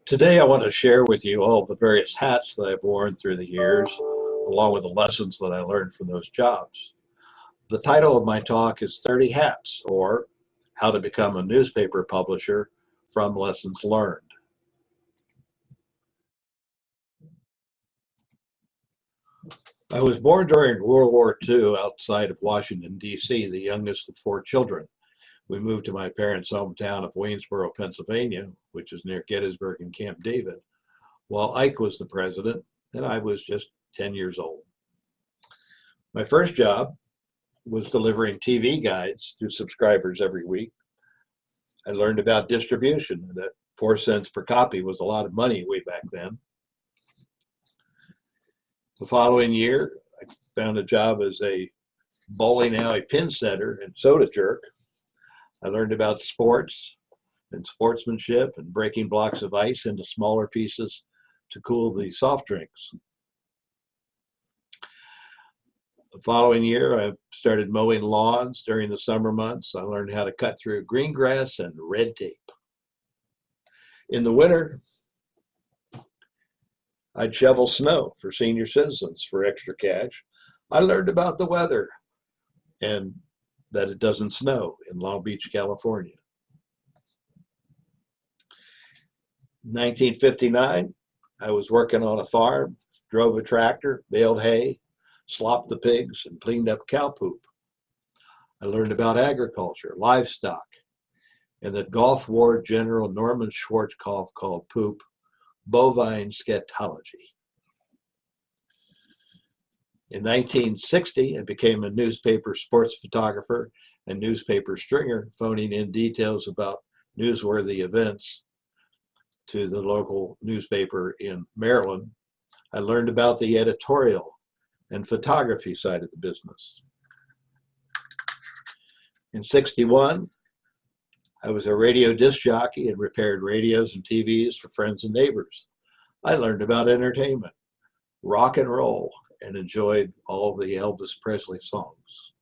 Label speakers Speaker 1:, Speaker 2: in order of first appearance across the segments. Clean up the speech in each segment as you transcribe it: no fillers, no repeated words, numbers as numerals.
Speaker 1: Today, I want to share with you all of the various hats that I've worn through the years, along with the lessons that I learned from those jobs. The title of my talk is 30 Hats, or How to Become a Newspaper Publisher from Lessons Learned. I was born during World War II outside of Washington, D.C., the youngest of four children. We moved to my parents' hometown of Waynesboro, Pennsylvania, which is near Gettysburg and Camp David, while Ike was the president, and I was just 10 years old. My first job was delivering TV guides to subscribers every week. I learned about distribution, that 4 cents per copy was a lot of money way back then. The following year, I found a job as a bowling alley pin setter and soda jerk. I learned about sports and sportsmanship and breaking blocks of ice into smaller pieces to cool the soft drinks. The following year, I started mowing lawns during the summer months. I learned how to cut through green grass and red tape. In the winter, I'd shovel snow for senior citizens for extra cash. I learned about the weather and that it doesn't snow in Long Beach, California. In 1959, I was working on a farm, drove a tractor, baled hay, slopped the pigs, and cleaned up cow poop. I learned about agriculture, livestock, and that Gulf War General Norman Schwarzkopf called poop bovine scatology. In 1960, I became a newspaper sports photographer and newspaper stringer, phoning in details about newsworthy events to the local newspaper in Maryland. I learned about the editorial and photography side of the business. In '61, I was a radio disc jockey and repaired radios and TVs for friends and neighbors. I learned about entertainment, rock and roll, and enjoyed all the Elvis Presley songs.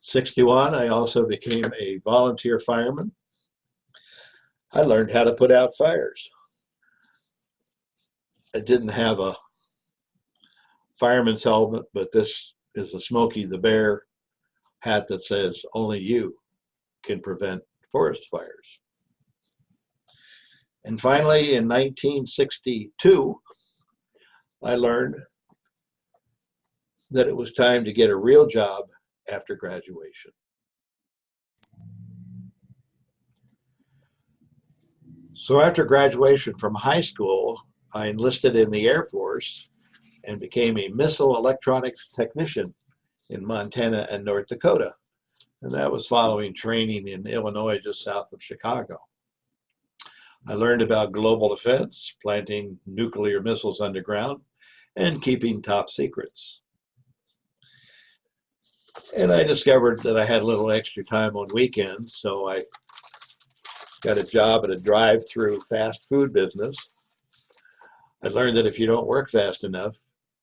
Speaker 1: '61, I also became a volunteer fireman. I learned how to put out fires. I didn't have a fireman's helmet, but this is a Smokey the Bear hat that says only you can prevent forest fires. And finally, in 1962, I learned that it was time to get a real job after graduation. So after graduation from high school, I enlisted in the Air Force and became a missile electronics technician in Montana and North Dakota. And that was following training in Illinois, just south of Chicago. I learned about global defense, planting nuclear missiles underground, and keeping top secrets. And I discovered that I had a little extra time on weekends, so I got a job at a drive-through fast food business. I learned that if you don't work fast enough,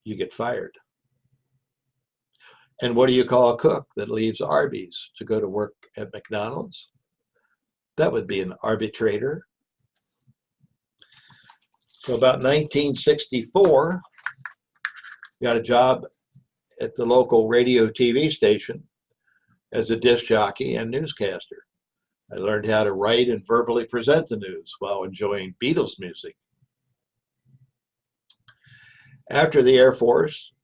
Speaker 1: you get fired. And what do you call a cook that leaves Arby's to go to work at McDonald's? That would be an arbitrator. So about 1964, got a job at the local radio TV station as a disc jockey and newscaster. I learned how to write and verbally present the news while enjoying Beatles music. After the Air Force,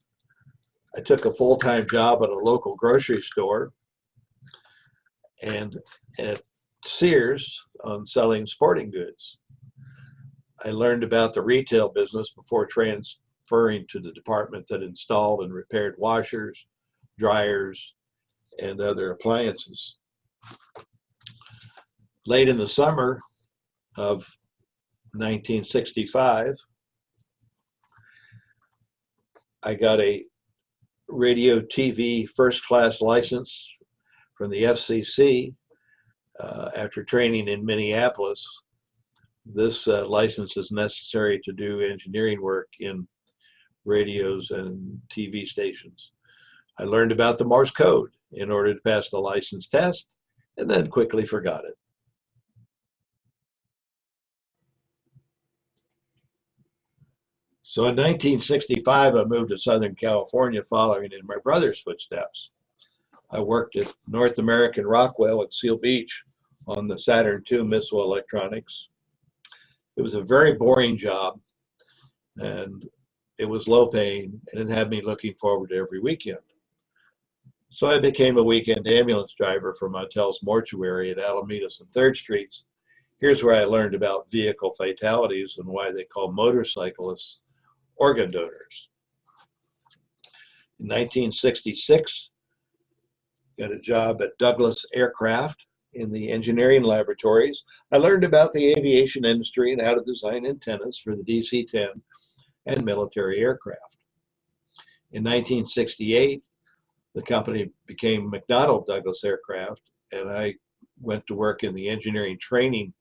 Speaker 1: I took a full-time job at a local grocery store and at Sears on selling sporting goods. I learned about the retail business before transferring to the department that installed and repaired washers, dryers, and other appliances. Late in the summer of 1965, I got a radio TV first class license from the FCC after training in Minneapolis. This license is necessary to do engineering work in radios and TV stations. I learned about the Morse code in order to pass the license test and then quickly forgot it. So in 1965, I moved to Southern California following in my brother's footsteps. I worked at North American Rockwell at Seal Beach on the Saturn II missile electronics. It was a very boring job, and it was low paying, and it had me looking forward to every weekend. So I became a weekend ambulance driver for Montel's mortuary at Alamedas and 3rd Streets. Here's where I learned about vehicle fatalities and why they call motorcyclists organ donors. In 1966, got a job at Douglas Aircraft in the engineering laboratories. I learned about the aviation industry and how to design antennas for the DC-10 and military aircraft. In 1968, the company became McDonnell Douglas Aircraft, and I went to work in the engineering training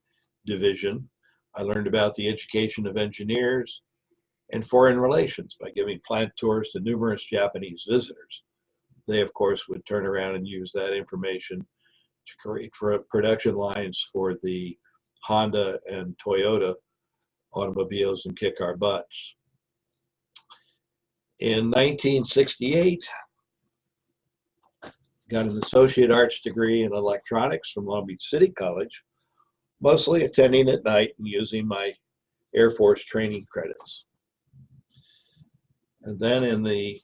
Speaker 1: division. I learned about the education of engineers and foreign relations by giving plant tours to numerous Japanese visitors. They, of course, would turn around and use that information to create production lines for the Honda and Toyota automobiles and kick our butts. In 1968, got an associate arts degree in electronics from Long Beach City College, mostly attending at night and using my Air Force training credits. And then in the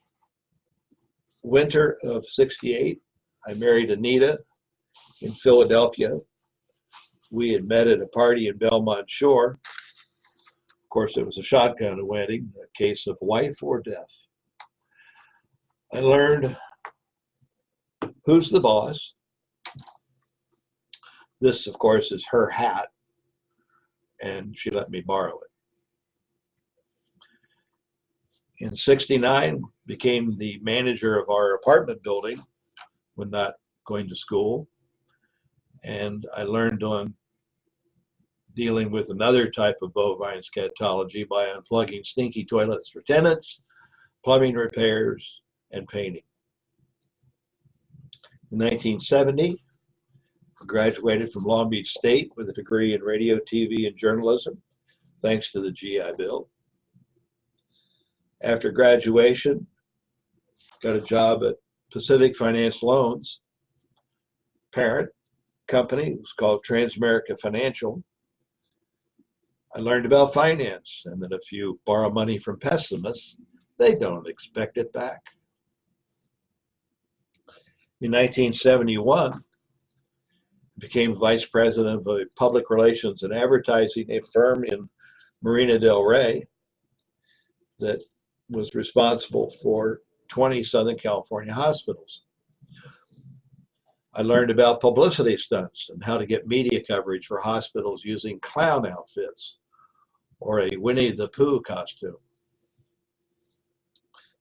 Speaker 1: winter of '68, I married Anita in Philadelphia. We had met at a party in Belmont Shore. Of course, it was a shotgun wedding, a case of life or death. I learned who's the boss. This, of course, is her hat, and she let me borrow it. In '69, became the manager of our apartment building when not going to school. And I learned on dealing with another type of bovine scatology by unplugging stinky toilets for tenants, plumbing repairs, and painting. In 1970, I graduated from Long Beach State with a degree in radio, TV, and journalism, thanks to the GI Bill. After graduation, got a job at Pacific Finance Loans. Parent company was called Transamerica Financial. I learned about finance and that if you borrow money from pessimists, they don't expect it back. In 1971, I became vice president of public relations and advertising, a firm in Marina del Rey that was responsible for 20 Southern California hospitals. I learned about publicity stunts and how to get media coverage for hospitals using clown outfits or a Winnie the Pooh costume.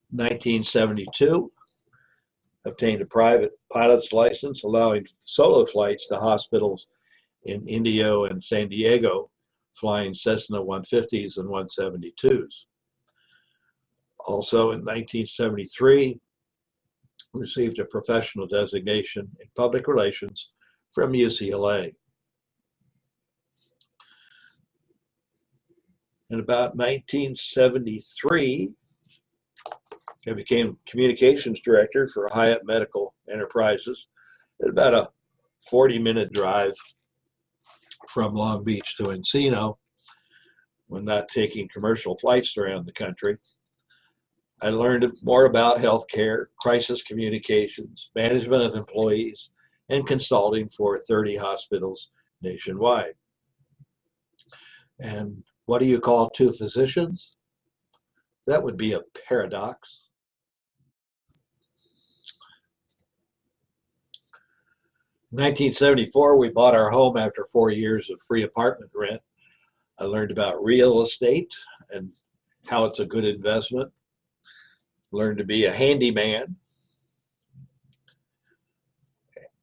Speaker 1: 1972, obtained a private pilot's license allowing solo flights to hospitals in Indio and San Diego, flying Cessna 150s and 172s. Also in 1973, received a professional designation in public relations from UCLA. In about 1973, I became communications director for Hyatt Medical Enterprises. At about a 40-minute drive from Long Beach to Encino when not taking commercial flights around the country. I learned more about healthcare, crisis communications, management of employees, and consulting for 30 hospitals nationwide. And what do you call two physicians? That would be a paradox. In 1974, we bought our home after 4 years of free apartment rent. I learned about real estate and how it's a good investment. Learned to be a handyman.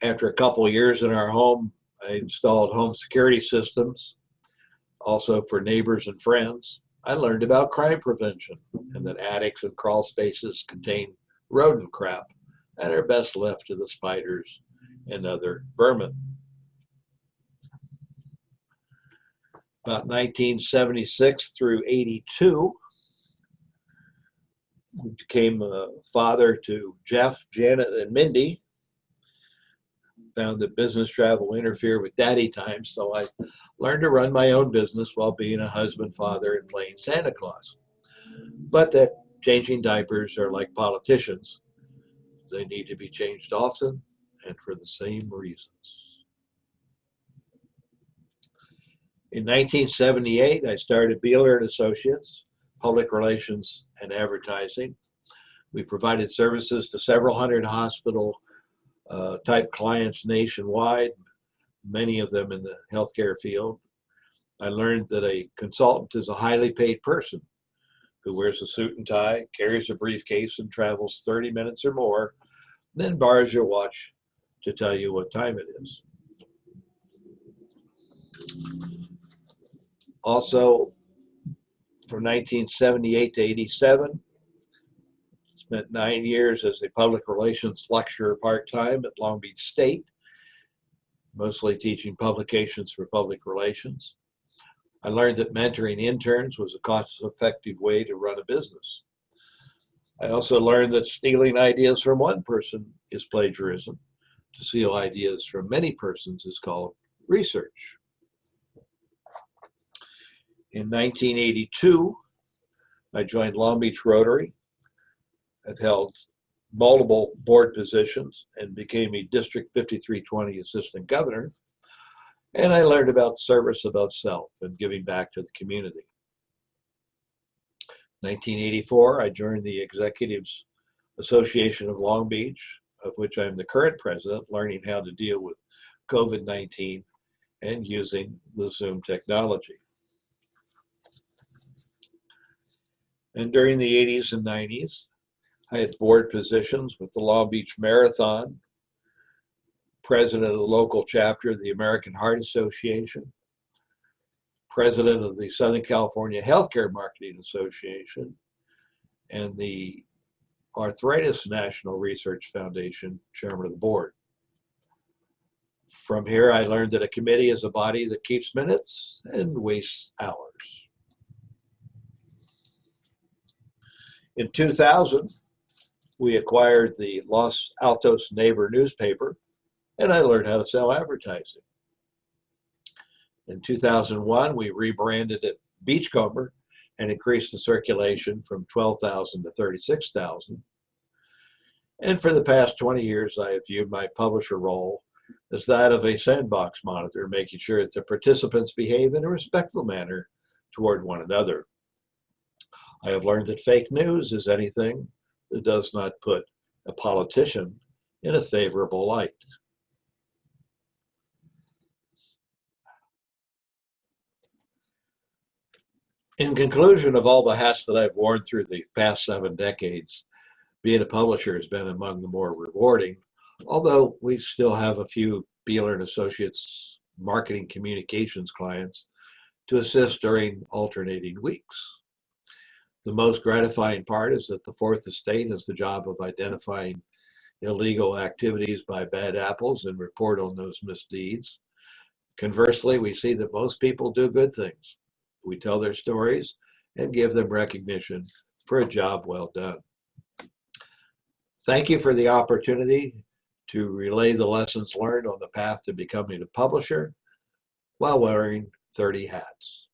Speaker 1: After a couple of years in our home, I installed home security systems, also for neighbors and friends. I learned about crime prevention and that attics and crawl spaces contain rodent crap and are best left to the spiders and other vermin. About 1976 through '82, Became a father to Jeff, Janet, and Mindy. Found that business travel interfered with daddy time, so I learned to run my own business while being a husband, father, and playing Santa Claus. But that changing diapers are like politicians. They need to be changed often and for the same reasons. In 1978, I started Beeler and Associates, Public Relations and Advertising. We provided services to several hundred hospital type clients nationwide, many of them in the healthcare field. I learned that a consultant is a highly paid person who wears a suit and tie, carries a briefcase, and travels 30 minutes or more, then borrows your watch to tell you what time it is. Also, from 1978 to 87, spent 9 years as a public relations lecturer part-time at Long Beach State, mostly teaching publications for public relations. I learned that mentoring interns was a cost-effective way to run a business. I also learned that stealing ideas from one person is plagiarism. To steal ideas from many persons is called research. In 1982, I joined Long Beach Rotary. I've held multiple board positions and became a District 5320 assistant governor. And I learned about service above self and giving back to the community. 1984, I joined the Executives Association of Long Beach, of which I'm the current president, learning how to deal with COVID-19 and using the Zoom technology. And during the 80s and 90s, I had board positions with the Long Beach Marathon, president of the local chapter of the American Heart Association, president of the Southern California Healthcare Marketing Association, and the Arthritis National Research Foundation, chairman of the board. From here, I learned that a committee is a body that keeps minutes and wastes hours. In 2000, we acquired the Los Altos Neighbor newspaper, and I learned how to sell advertising. In 2001, we rebranded it Beachcomber and increased the circulation from 12,000 to 36,000. And for the past 20 years, I have viewed my publisher role as that of a sandbox monitor, making sure that the participants behave in a respectful manner toward one another. I have learned that fake news is anything that does not put a politician in a favorable light. In conclusion of all the hats that I've worn through the past 7 decades, being a publisher has been among the more rewarding, although we still have a few Beeler and Associates marketing communications clients to assist during alternating weeks. The most gratifying part is that the fourth estate has the job of identifying illegal activities by bad apples and report on those misdeeds. Conversely, we see that most people do good things. We tell their stories and give them recognition for a job well done. Thank you for the opportunity to relay the lessons learned on the path to becoming a publisher while wearing 30 hats.